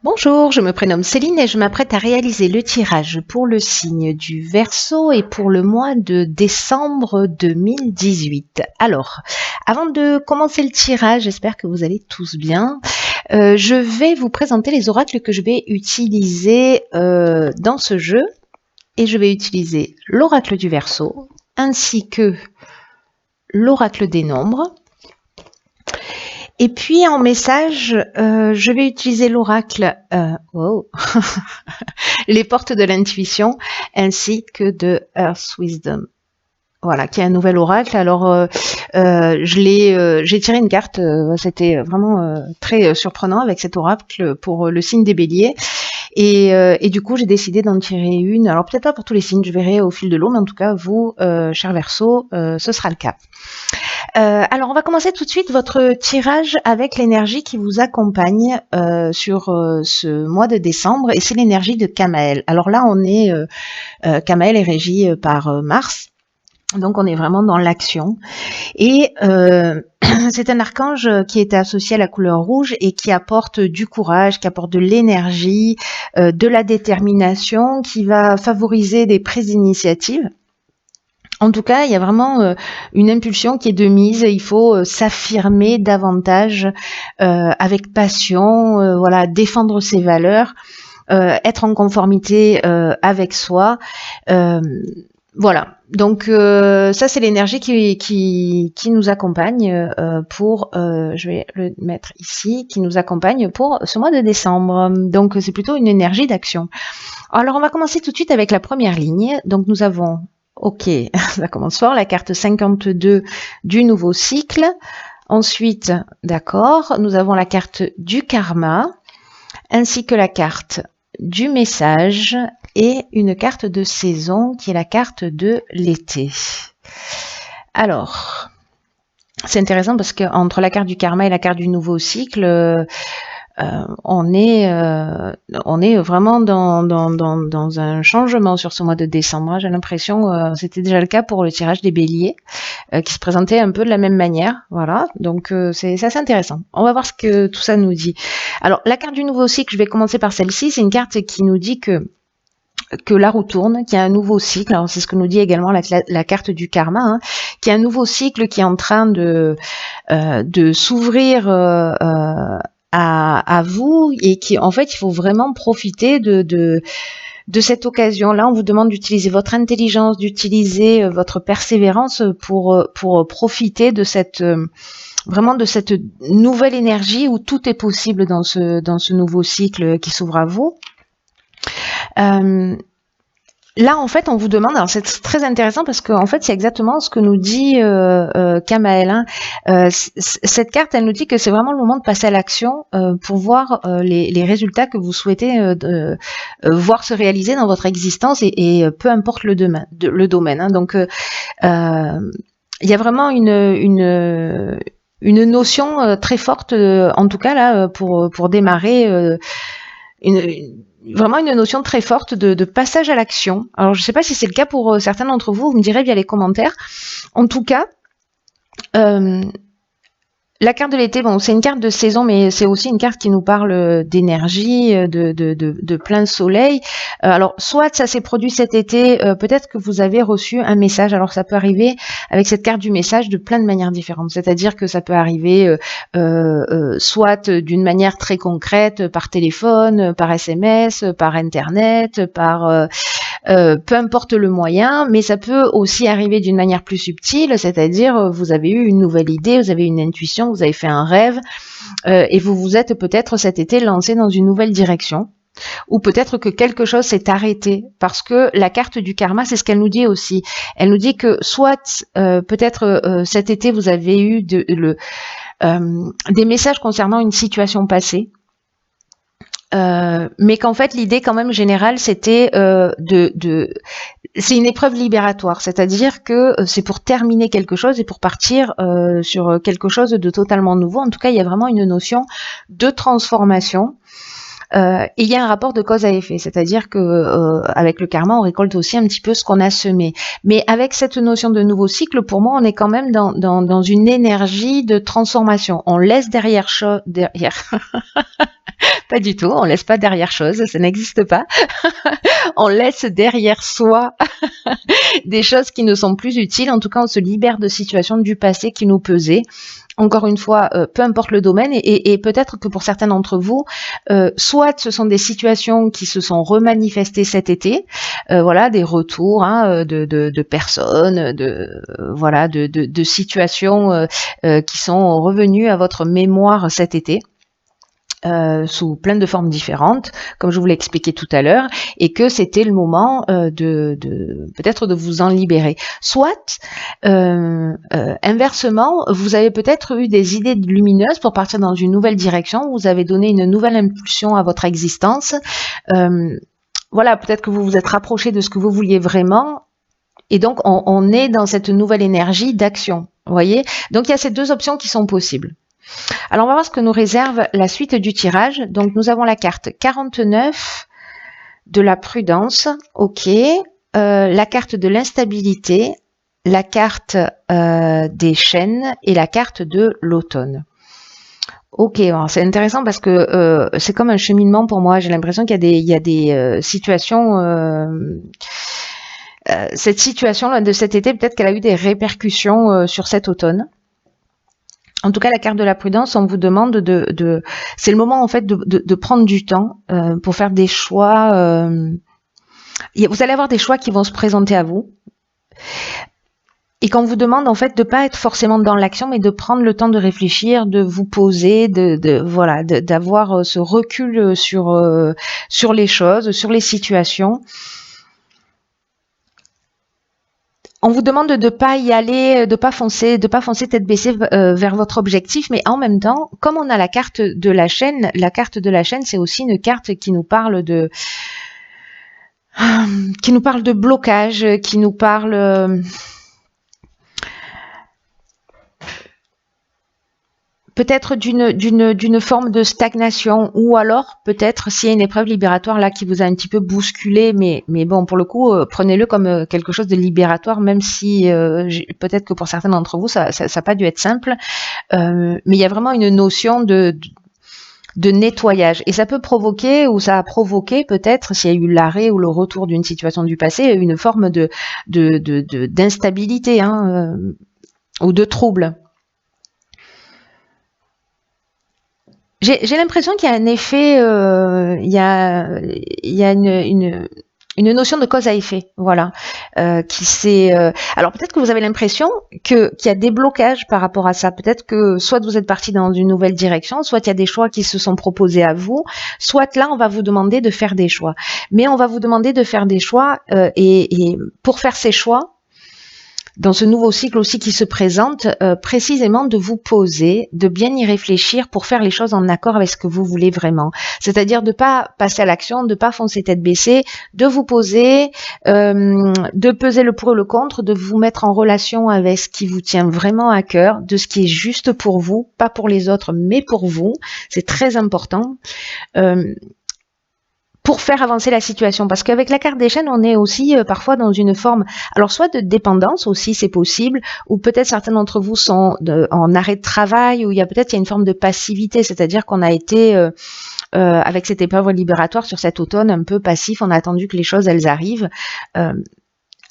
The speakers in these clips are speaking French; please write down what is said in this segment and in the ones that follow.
Bonjour, je me prénomme Céline et je m'apprête à réaliser le tirage pour le signe du Verseau et pour le mois de décembre 2018. Alors, avant de commencer le tirage, j'espère que vous allez tous bien. Je vais vous présenter les oracles que je vais utiliser dans ce jeu et je vais utiliser l'oracle du Verseau ainsi que l'oracle des nombres. Et puis en message, je vais utiliser l'oracle les portes de l'intuition ainsi que de Earth Wisdom. Voilà, qui est un nouvel oracle. Alors, j'ai tiré une carte. C'était vraiment très surprenant avec cet oracle pour le signe des Béliers. Et du coup, j'ai décidé d'en tirer une. Alors peut-être pas pour tous les signes, je verrai au fil de l'eau, mais en tout cas, vous, cher Verseau, ce sera le cas. Alors, on va commencer tout de suite votre tirage avec l'énergie qui vous accompagne sur ce mois de décembre, et c'est l'énergie de Kamael. Alors là, Kamael est régi par Mars, donc on est vraiment dans l'action. Et c'est un archange qui est associé à la couleur rouge et qui apporte du courage, qui apporte de l'énergie, de la détermination, qui va favoriser des prises d'initiative. En tout cas, il y a vraiment une impulsion qui est de mise. Il faut s'affirmer davantage avec passion, voilà, défendre ses valeurs, être en conformité avec soi. Voilà. Donc ça, c'est l'énergie qui nous accompagne je vais le mettre ici, qui nous accompagne pour ce mois de décembre. Donc c'est plutôt une énergie d'action. Alors on va commencer tout de suite avec la première ligne. Donc nous avons OK, ça commence fort, la carte 52 du nouveau cycle. Ensuite, d'accord, nous avons la carte du karma, ainsi que la carte du message et une carte de saison qui est la carte de l'été. Alors, c'est intéressant parce qu'entre la carte du karma et la carte du nouveau cycle, on est vraiment dans un changement sur ce mois de décembre. J'ai l'impression, c'était déjà le cas pour le tirage des béliers, qui se présentait un peu de la même manière. Voilà, donc c'est assez intéressant. On va voir ce que tout ça nous dit. Alors, la carte du nouveau cycle, je vais commencer par celle-ci. C'est une carte qui nous dit que la roue tourne, qu'il y a un nouveau cycle. Alors c'est ce que nous dit également la carte du karma, hein, qu'il y a un nouveau cycle qui est en train de s'ouvrir à vous, et qui, en fait, il faut vraiment profiter de cette occasion-là. On vous demande d'utiliser votre intelligence, d'utiliser votre persévérance pour profiter de cette vraiment de cette nouvelle énergie où tout est possible dans ce nouveau cycle qui s'ouvre à vous. Là, en fait, on vous demande, alors c'est très intéressant parce qu'en fait, c'est exactement ce que nous dit Kamael. Hein. Cette carte, elle nous dit que c'est vraiment le moment de passer à l'action pour voir les résultats que vous souhaitez voir se réaliser dans votre existence, et peu importe le domaine. Hein. Donc, il y a vraiment une notion très forte, en tout cas là, pour démarrer, vraiment une notion très forte de passage à l'action. Alors, je ne sais pas si c'est le cas pour certains d'entre vous, vous me direz via les commentaires. En tout cas, la carte de l'été, bon, c'est une carte de saison, mais c'est aussi une carte qui nous parle d'énergie, de plein soleil. Alors, soit ça s'est produit cet été, peut-être que vous avez reçu un message. Alors, ça peut arriver avec cette carte du message de plein de manières différentes. C'est-à-dire que ça peut arriver soit d'une manière très concrète, par téléphone, par SMS, par Internet, par... peu importe le moyen, mais ça peut aussi arriver d'une manière plus subtile, c'est-à-dire vous avez eu une nouvelle idée, vous avez une intuition, vous avez fait un rêve, et vous vous êtes peut-être cet été lancé dans une nouvelle direction. Ou peut-être que quelque chose s'est arrêté, parce que la carte du karma, c'est ce qu'elle nous dit aussi. Elle nous dit que soit peut-être cet été vous avez eu des messages concernant une situation passée, mais qu'en fait l'idée quand même générale c'était c'est une épreuve libératoire, c'est-à-dire que c'est pour terminer quelque chose et pour partir sur quelque chose de totalement nouveau. En tout cas, il y a vraiment une notion de transformation. Et il y a un rapport de cause à effet, c'est-à-dire que avec le karma, on récolte aussi un petit peu ce qu'on a semé. Mais avec cette notion de nouveau cycle, pour moi, on est quand même dans une énergie de transformation. On laisse derrière Pas du tout, on laisse pas derrière chose, ça n'existe pas. On laisse derrière soi des choses qui ne sont plus utiles. En tout cas, on se libère de situations du passé qui nous pesaient. Encore une fois, peu importe le domaine, et peut-être que pour certains d'entre vous, soit ce sont des situations qui se sont remanifestées cet été, voilà, des retours de personnes, de situations qui sont revenues à votre mémoire cet été. Sous plein de formes différentes, comme je vous l'ai expliqué tout à l'heure, et que c'était le moment peut-être de vous en libérer. Soit, inversement, vous avez peut-être eu des idées lumineuses pour partir dans une nouvelle direction, vous avez donné une nouvelle impulsion à votre existence. Voilà, peut-être que vous vous êtes rapproché de ce que vous vouliez vraiment, et donc on est dans cette nouvelle énergie d'action, vous voyez. Donc il y a ces deux options qui sont possibles. Alors, on va voir ce que nous réserve la suite du tirage. Donc, nous avons la carte 49 de la prudence, ok, la carte de l'instabilité, la carte des chaînes et la carte de l'automne. Ok, c'est intéressant parce que c'est comme un cheminement pour moi. J'ai l'impression qu'il y a des situations... cette situation de cet été, peut-être qu'elle a eu des répercussions sur cet automne. En tout cas, la carte de la prudence, on vous demande c'est le moment en fait de prendre du temps pour faire des choix. Vous allez avoir des choix qui vont se présenter à vous, et qu'on vous demande en fait de pas être forcément dans l'action, mais de prendre le temps de réfléchir, de vous poser, d'avoir ce recul sur les choses, sur les situations. On vous demande de pas y aller, de pas foncer tête baissée vers votre objectif, mais en même temps, comme on a la carte de la chaîne, c'est aussi une carte qui nous parle de blocage, qui nous parle peut-être d'une forme de stagnation, ou alors peut-être s'il y a une épreuve libératoire là qui vous a un petit peu bousculé, mais bon, pour le coup, prenez-le comme quelque chose de libératoire, même si peut-être que pour certains d'entre vous ça n'a pas dû être simple, mais il y a vraiment une notion de nettoyage, et ça peut provoquer, ou ça a provoqué peut-être, s'il y a eu l'arrêt ou le retour d'une situation du passé, une forme d'instabilité ou de trouble. J'ai l'impression qu'il y a un effet, il y a une notion de cause à effet, voilà, qui s'est. Alors peut-être que vous avez l'impression qu'il y a des blocages par rapport à ça. Peut-être que soit vous êtes parti dans une nouvelle direction, soit il y a des choix qui se sont proposés à vous, soit là on va vous demander de faire des choix. Mais on va vous demander de faire des choix, et pour faire ces choix, dans ce nouveau cycle aussi qui se présente, précisément de vous poser, de bien y réfléchir pour faire les choses en accord avec ce que vous voulez vraiment. C'est-à-dire de pas passer à l'action, de pas foncer tête baissée, de vous poser, de peser le pour et le contre, de vous mettre en relation avec ce qui vous tient vraiment à cœur, de ce qui est juste pour vous, pas pour les autres, mais pour vous. C'est très important. Pour faire avancer la situation, parce qu'avec la carte des chaînes, on est aussi parfois dans une forme, alors soit de dépendance aussi, c'est possible, ou peut-être certains d'entre vous sont en arrêt de travail, ou il y a une forme de passivité, c'est-à-dire qu'on a été avec cette épreuve libératoire sur cet automne un peu passif, on a attendu que les choses elles arrivent.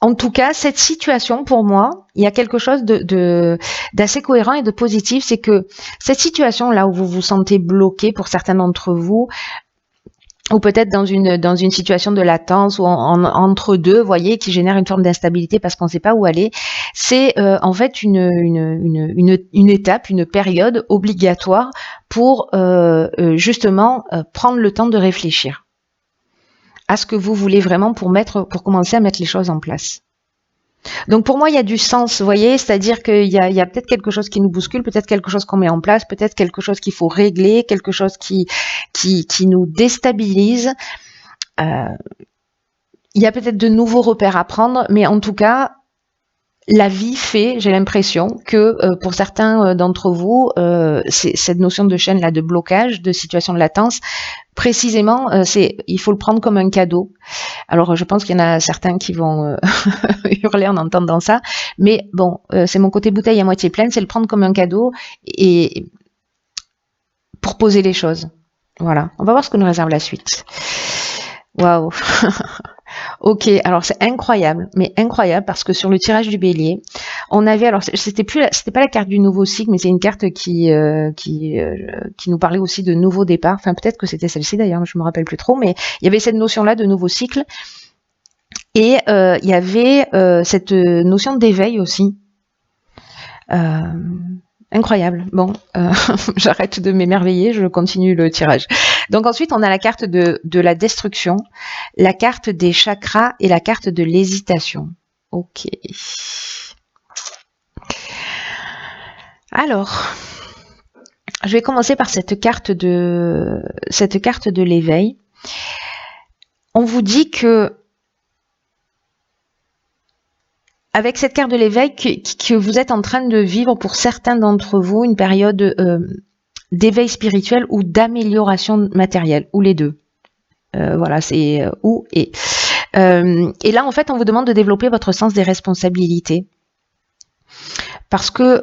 En tout cas, cette situation, pour moi, il y a quelque chose d'assez cohérent et de positif, c'est que cette situation là où vous vous sentez bloqué pour certains d'entre vous, ou peut-être dans une situation de latence, ou entre deux, vous voyez, qui génère une forme d'instabilité parce qu'on ne sait pas où aller, c'est en fait une étape, une période obligatoire pour justement prendre le temps de réfléchir à ce que vous voulez vraiment pour commencer à mettre les choses en place. Donc pour moi, il y a du sens, vous voyez, c'est-à-dire qu'il y a peut-être quelque chose qui nous bouscule, peut-être quelque chose qu'on met en place, peut-être quelque chose qu'il faut régler, quelque chose qui nous déstabilise. Il y a peut-être de nouveaux repères à prendre, mais en tout cas, la vie fait, j'ai l'impression, que pour certains d'entre vous, cette notion de chaîne là, de blocage, de situation de latence, précisément, il faut le prendre comme un cadeau. Alors, je pense qu'il y en a certains qui vont hurler en entendant ça, mais bon, c'est mon côté bouteille à moitié pleine, c'est le prendre comme un cadeau et pour poser les choses. Voilà, on va voir ce que nous réserve la suite. Waouh. Ok, alors c'est incroyable, mais incroyable parce que sur le tirage du bélier, on avait, alors c'était pas la carte du nouveau cycle, mais c'est une carte qui nous parlait aussi de nouveau départ. Enfin, peut-être que c'était celle-ci d'ailleurs, je me rappelle plus trop, mais il y avait cette notion-là de nouveau cycle et il y avait cette notion d'éveil aussi. Incroyable. Bon, j'arrête de m'émerveiller, je continue le tirage. Donc ensuite, on a la carte de la destruction, la carte des chakras et la carte de l'hésitation. Ok. Alors, je vais commencer par cette carte de l'éveil. On vous dit que avec cette carte de l'éveil que vous êtes en train de vivre pour certains d'entre vous une période d'éveil spirituel ou d'amélioration matérielle, ou les deux. Voilà, c'est ou et. Et là, en fait, on vous demande de développer votre sens des responsabilités. Parce que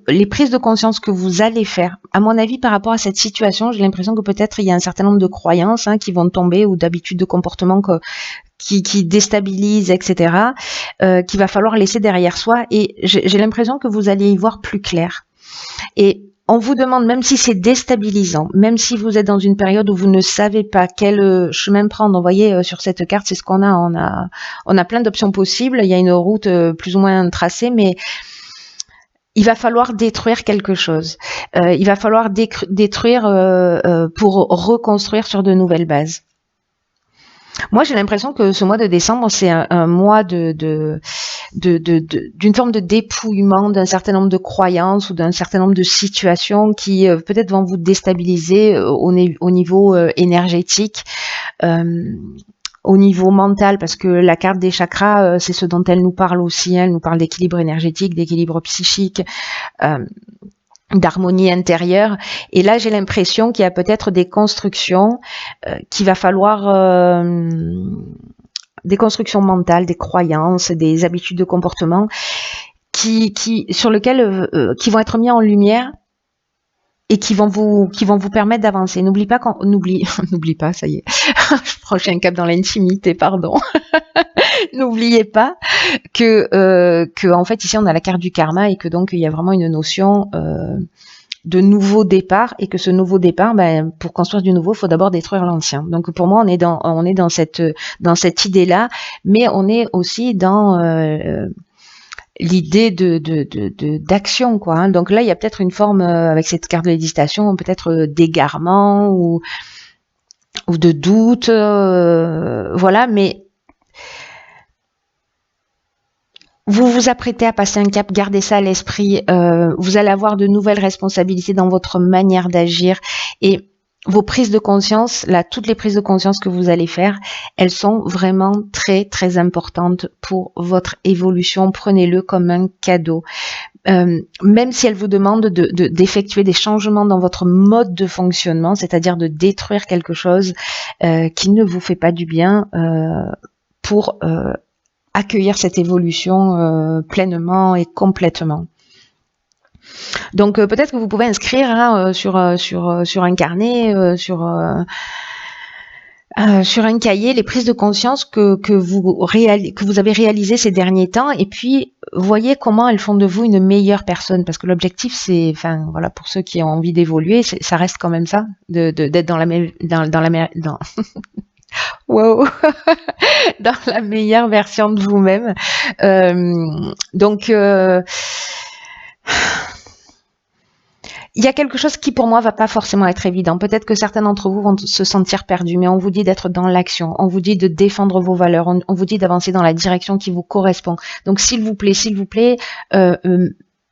les prises de conscience que vous allez faire, à mon avis, par rapport à cette situation, j'ai l'impression que peut-être il y a un certain nombre de croyances qui vont tomber ou d'habitudes de comportement qui déstabilisent, etc., qu'il va falloir laisser derrière soi. Et j'ai l'impression que vous allez y voir plus clair. Et on vous demande, même si c'est déstabilisant, même si vous êtes dans une période où vous ne savez pas quel chemin prendre, vous voyez, sur cette carte, c'est ce qu'on a. On a plein d'options possibles. Il y a une route plus ou moins tracée, mais il va falloir détruire quelque chose. Il va falloir détruire pour reconstruire sur de nouvelles bases. Moi, j'ai l'impression que ce mois de décembre, c'est un mois d'une forme de dépouillement d'un certain nombre de croyances ou d'un certain nombre de situations qui peut-être vont vous déstabiliser au niveau énergétique, au niveau mental, parce que la carte des chakras, c'est ce dont elle nous parle aussi. Elle nous parle d'équilibre énergétique, d'équilibre psychique. D'harmonie intérieure. Et là, j'ai l'impression qu'il y a peut-être des constructions qu'il va falloir des constructions mentales, des croyances, des habitudes de comportement sur lesquelles qui vont être mis en lumière et qui vont vous permettre d'avancer. N'oublie pas n'oublie pas, ça y est. Je franchis un cap dans l'intimité, pardon. N'oubliez pas que en fait ici on a la carte du karma et que donc il y a vraiment une notion de nouveau départ et que ce nouveau départ, pour construire du nouveau, il faut d'abord détruire l'ancien. Donc pour moi, on est dans cette idée-là, mais on est aussi dans l'idée d'action, quoi. Hein. Donc là, il y a peut-être une forme avec cette carte de l'hésitation, peut-être d'égarement ou de doute, voilà, mais vous vous apprêtez à passer un cap, gardez ça à l'esprit. Vous allez avoir de nouvelles responsabilités dans votre manière d'agir et vos prises de conscience, là, toutes les prises de conscience que vous allez faire, elles sont vraiment très très importantes pour votre évolution. Prenez-le comme un cadeau. Même si elles vous demandent d'effectuer des changements dans votre mode de fonctionnement, c'est-à-dire de détruire quelque chose qui ne vous fait pas du bien pour accueillir cette évolution pleinement et complètement. Donc peut-être que vous pouvez inscrire sur un carnet, sur un cahier les prises de conscience que vous avez réalisées ces derniers temps et puis voyez comment elles font de vous une meilleure personne parce que l'objectif c'est, enfin voilà, pour ceux qui ont envie d'évoluer, ça reste quand même ça, d'être dans wow. Dans la meilleure version de vous-même. Donc, il y a quelque chose qui pour moi va pas forcément être évident. Peut-être que certains d'entre vous vont se sentir perdus, mais on vous dit d'être dans l'action, on vous dit de défendre vos valeurs, on vous dit d'avancer dans la direction qui vous correspond. Donc s'il vous plaît,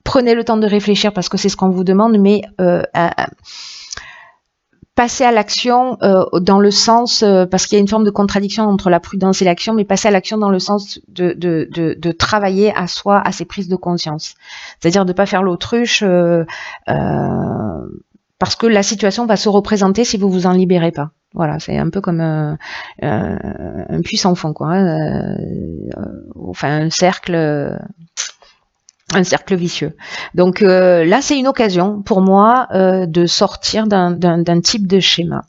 prenez le temps de réfléchir parce que c'est ce qu'on vous demande, mais passer à l'action dans le sens, parce qu'il y a une forme de contradiction entre la prudence et l'action, mais passer à l'action dans le sens de travailler à soi, à ses prises de conscience. C'est-à-dire de ne pas faire l'autruche parce que la situation va se représenter si vous vous en libérez pas. Voilà, c'est un peu comme un puits sans fond, quoi. Enfin, un cercle un cercle vicieux. Donc là, c'est une occasion pour moi de sortir d'un type de schéma,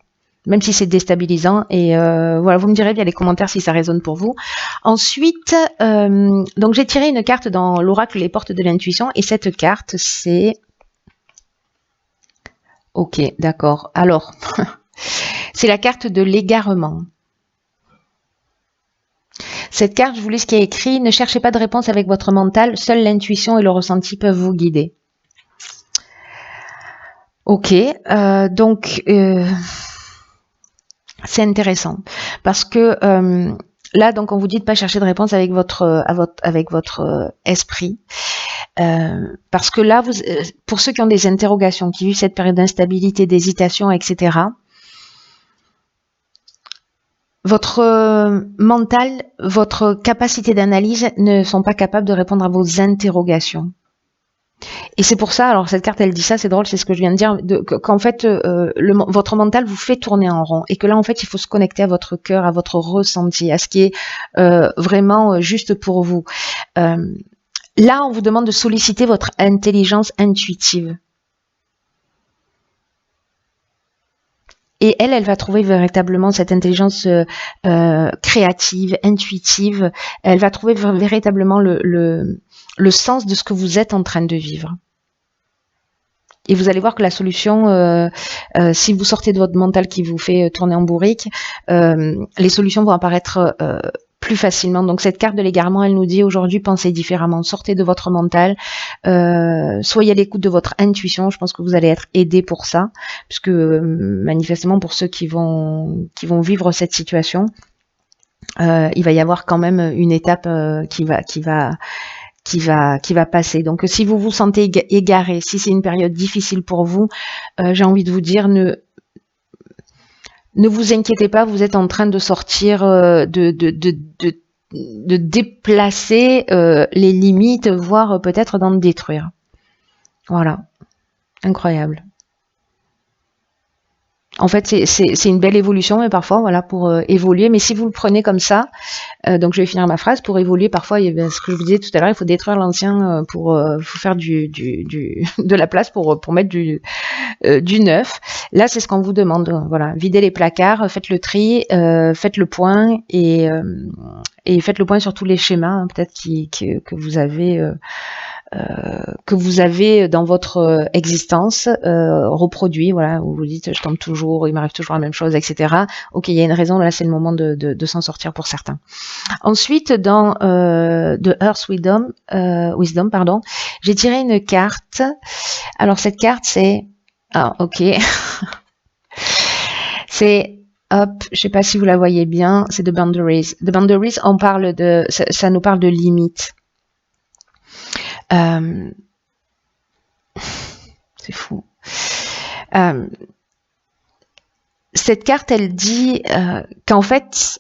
même si c'est déstabilisant. Et voilà, vous me direz via les commentaires si ça résonne pour vous. Ensuite, donc j'ai tiré une carte dans l'oracle Les Portes de l'Intuition, et cette carte, c'est... Ok, d'accord. Alors, c'est la carte de l'égarement. Cette carte, je vous lis ce qui est écrit. Ne cherchez pas de réponse avec votre mental, seule l'intuition et le ressenti peuvent vous guider. Ok, donc c'est intéressant parce que là, donc on vous dit de pas chercher de réponse avec votre esprit, parce que là, pour ceux qui ont des interrogations, qui vivent cette période d'instabilité, d'hésitation, etc. Votre mental, votre capacité d'analyse ne sont pas capables de répondre à vos interrogations. Et c'est pour ça, alors cette carte elle dit ça, c'est drôle, c'est ce que je viens de dire, qu'en fait votre mental vous fait tourner en rond, et que là en fait il faut se connecter à votre cœur, à votre ressenti, à ce qui est vraiment juste pour vous. Là on vous demande de solliciter votre intelligence intuitive. Et elle va trouver véritablement cette intelligence créative, intuitive. Elle va trouver véritablement le sens de ce que vous êtes en train de vivre. Et vous allez voir que la solution, si vous sortez de votre mental qui vous fait tourner en bourrique, les solutions vont apparaître plus facilement. Donc cette carte de l'égarement, elle nous dit aujourd'hui, pensez différemment, sortez de votre mental, soyez à l'écoute de votre intuition. Je pense que vous allez être aidé pour ça, puisque manifestement pour ceux qui vont vivre cette situation, il va y avoir quand même une étape qui va passer. Donc si vous vous sentez égaré, si c'est une période difficile pour vous, j'ai envie de vous dire, ne vous inquiétez pas, vous êtes en train de sortir, de déplacer les limites, voire peut-être d'en détruire. Voilà, incroyable. En fait, c'est une belle évolution, mais parfois, voilà, pour évoluer. Mais si vous le prenez comme ça, donc je vais finir ma phrase, pour évoluer, parfois, ce que je vous disais tout à l'heure, il faut détruire l'ancien pour faire de la place pour mettre du neuf. Là, c'est ce qu'on vous demande. Voilà, videz les placards, faites le tri, faites le point et faites le point sur tous les schémas, hein, peut-être que vous avez dans votre existence reproduit, voilà, où vous dites je tombe toujours, il m'arrive toujours la même chose, etc. Ok, il y a une raison, là c'est le moment de s'en sortir pour certains. Ensuite, dans The Earth Wisdom, pardon, j'ai tiré une carte. Alors cette carte c'est... Ah ok. C'est... Hop, je sais pas si vous la voyez bien, c'est The Boundaries. The Boundaries, ça nous parle de limites. C'est fou. Cette carte, elle dit qu'en fait,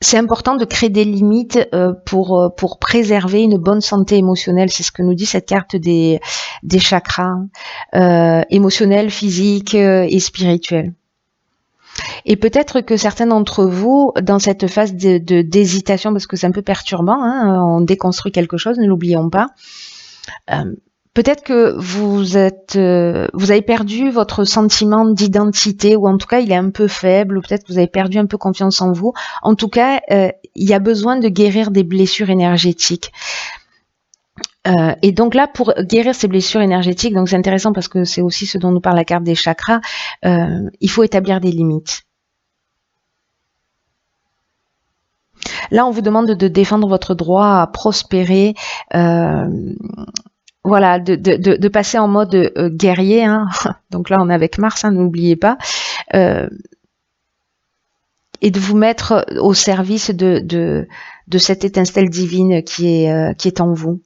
c'est important de créer des limites pour préserver une bonne santé émotionnelle. C'est ce que nous dit cette carte des chakras émotionnels, physiques et spirituels. Et peut-être que certains d'entre vous, dans cette phase d'hésitation, parce que c'est un peu perturbant, hein, on déconstruit quelque chose, ne l'oublions pas, peut-être que vous avez perdu votre sentiment d'identité, ou en tout cas il est un peu faible, ou peut-être que vous avez perdu un peu confiance en vous. En tout cas, il y a besoin de guérir des blessures énergétiques. Et donc là, pour guérir ces blessures énergétiques, donc c'est intéressant parce que c'est aussi ce dont nous parle la carte des chakras, il faut établir des limites. Là, on vous demande de défendre votre droit à prospérer, voilà, de passer en mode guerrier. Hein. Donc là, on est avec Mars, hein, n'oubliez pas. Et de vous mettre au service de cette étincelle divine qui est en vous.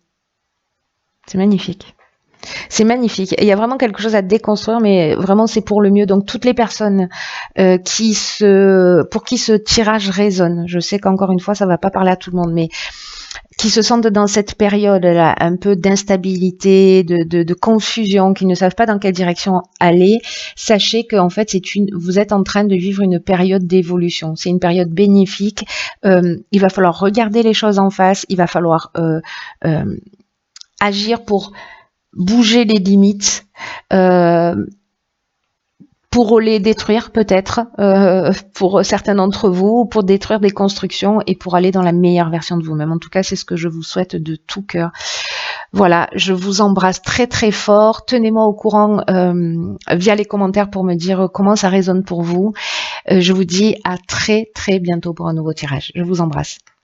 C'est magnifique. C'est magnifique. Et il y a vraiment quelque chose à déconstruire, mais vraiment c'est pour le mieux. Donc toutes les personnes pour qui ce tirage résonne, je sais qu'encore une fois ça va pas parler à tout le monde, mais qui se sentent dans cette période-là un peu d'instabilité, de confusion, qui ne savent pas dans quelle direction aller, sachez qu'en fait vous êtes en train de vivre une période d'évolution. C'est une période bénéfique. Il va falloir regarder les choses en face. Il va falloir agir pour bouger les limites, pour les détruire peut-être, pour certains d'entre vous, pour détruire des constructions et pour aller dans la meilleure version de vous-même. En tout cas, c'est ce que je vous souhaite de tout cœur. Voilà, je vous embrasse très très fort. Tenez-moi au courant via les commentaires pour me dire comment ça résonne pour vous. Je vous dis à très très bientôt pour un nouveau tirage. Je vous embrasse.